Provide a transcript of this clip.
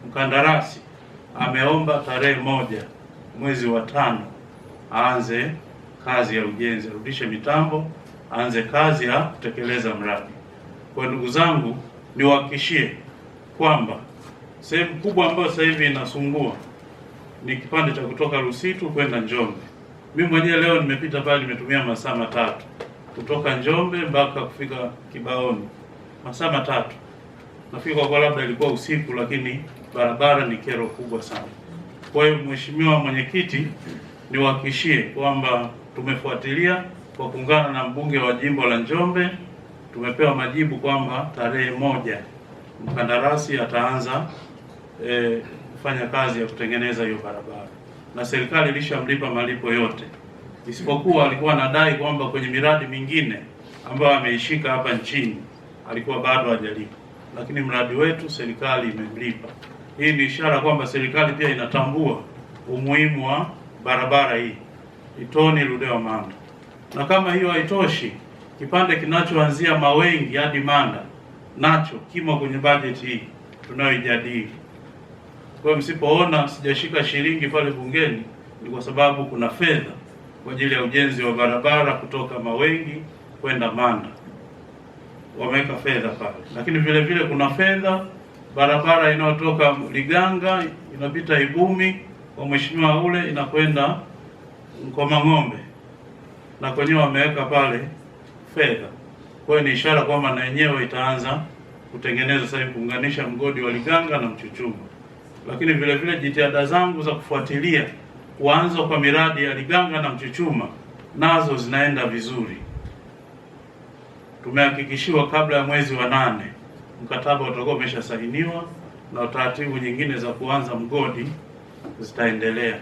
mkandarasi ameomba tarehe 1 mwezi wa 5 aanze kazi ya ujenzi, arudishe mitambo, aanze kazi ya kutekeleza mradi. Kwa ndugu zangu, niwahakikishie kwamba sehemu kubwa ambayo sasa hivi inasumbua ni kipande cha kutoka Rusitu kwenda Njombe. Mimi mwenyewe leo nimepita pale, nimetumia masaa 3 kutoka Njombe mpaka kufika Kibaoni, masaa 3. Nafika kwa labda ilikuwa usiku, lakini barabara ni kero kubwa sana. Kwa hiyo Mheshimiwa Mwenyekiti, niwahakikishie kwamba tumefuatilia kwa kuungana na mbunge wa jimbo la Njombe, tumepewa majibu kwamba tarehe 1 mkandarasi ataanza kufanya kazi ya kutengeneza hiyo barabara, na serikali ilishamlipa malipo yote, isipokuwa alikuwa anadai kwamba kwenye miradi mingine ambayo ameishika hapa nchini alikuwa bado hajalipa, lakini mradi wetu serikali imemlipa. Hii ni ishara kwamba serikali pia inatambua umuhimu wa barabara hii Itoni Ludewa Manda. Na kama hiyo haitoshi, kipande kinachoanzia Mawengi hadi Manda nacho kimo kwenye bajeti hii tunayoijadili. Kwa msipoona sijashika shilingi pale bungeni, ni kwa sababu kuna fedha kwa ajili ya ujenzi wa barabara kutoka Mawengi kwenda Manda, wameweka fedha pale. Lakini vile vile kuna fedha barabara inayotoka Liganga inapita Ibumi kwa mheshimiwa ule inakwenda Ng'ombe, na kwenyewe wameweka pale fedha. Kwa hiyo ni ishara kwamba na yenyewe itaanza kutengeneza sasa hivi, kuunganisha mgodi wa Liganga na Mchuchuma. Lakini vile vile jitihada zangu za kufuatilia kuanza kwa miradi ya Liganga na Mchuchuma nazo zinaenda vizuri. Tumehakikishiwa kabla ya mwezi wa 8 mkataba utakuwa umeshasainiwa na taratibu nyingine za kuanza mgodi zitaendelea.